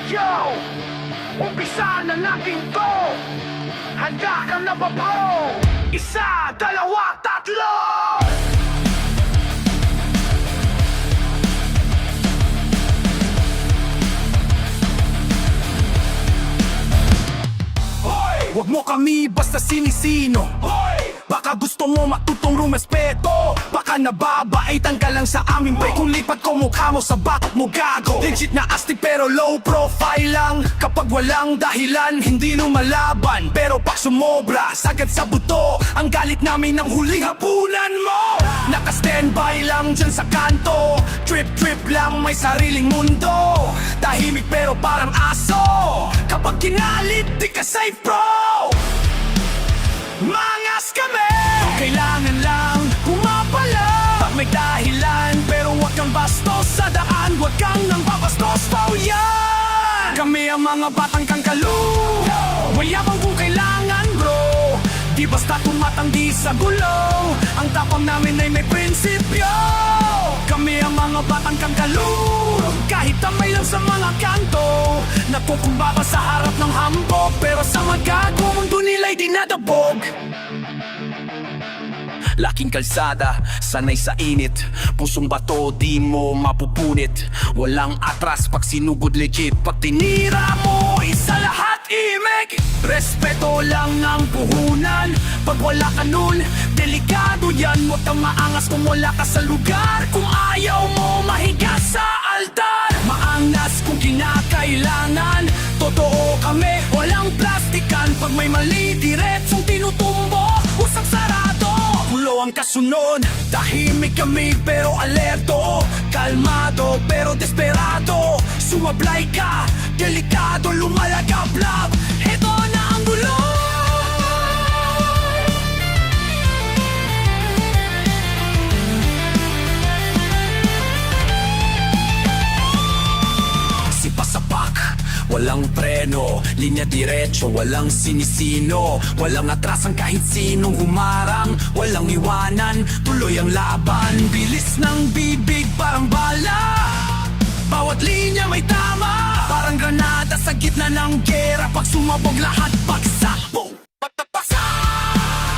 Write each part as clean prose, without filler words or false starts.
Yo! Umpisa na natin to! Handa ka na ba bro? Isa, dalawa, tatlo! Huwag mo kami basta sinisino. Baka gusto mo matutong rumespeto. Baka nababaitan ka lang sa aming break. Kung lipat ko mukha mo sa batok mo gago. Legit na astig pero low profile lang. Kapag walang dahilan hindi lumalaban. Pero pag sumobra sagad sa buto. Ang galit namin ng huling hapunan mo. Naka-standby lang dyan sa kanto. Trip lang may sariling mundo. Tahimik pero parang aso. Kapag kinalit di ka safe bro. Mangas kami! Kailangan lang pumapala. Pag may dahilan pero wag kang bastos sa daan. Wag kang nang babastos pa yan. Kami ang mga batang kangkalu. Mayabang kung kailangan bro. Di basta tumatanggi sa gulo. Ang tapang namin ay may prinsipyo. Kami ang mga batang kangkalu. Kahit tamay lang sa mga kanto. Nagkukumbaba sa harap ng hambog. Pero sa magago mundo nila'y dinadabog. Laking kalsada, sanay sa init. Pusong bato, di mo mapupunit. Walang atras pag sinugod legit. Pag tinira mo, isa lahat imik. Respeto lang ang puhunan. Pag wala ka nun, delikado yan. Huwag kang maangas kung wala ka sa lugar. Kung ayaw mo mahiga sa altar. Maangas kung kinakailangan. Totoo kami, walang plastikan. Pag may mali, diretsong tinutumbo. Usang sarado, gulo ang kasunod. Tahimik kami pero alerto. Kalmado pero desperado. Sumablay ka, delikado, lumalagablab. Ito na ang gulo. Sipasapak, walang preno, linya diretso, walang sinisino. Walang atrasan kahit sinong humarang. Walang iwanan, tuloy ang laban. Bilis ng bibig parang bala. Bawat linya may tama. Parang granada sa gitna ng gera. Pag sumabog lahat pagsabog.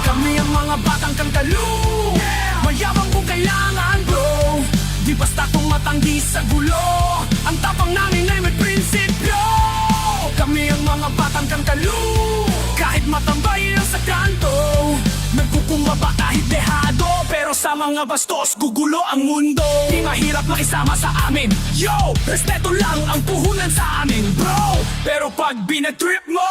Kami ang mga batang kangkalu. Mayabang kung kailangan bro. Di basta tumatanggi sa gulo. Ang tapang namin ay may prinsipyo. Kami ang mga batang kangkalu. Kahit matambay lang sa kanto. Nagkukumbaba kahit dehado. Pero sa mga bastos, gugulo ang mundo. Di mahirap makisama sa amin. Yo! Respeto lang ang puhunan sa amin bro. Pero pag binatrip mo,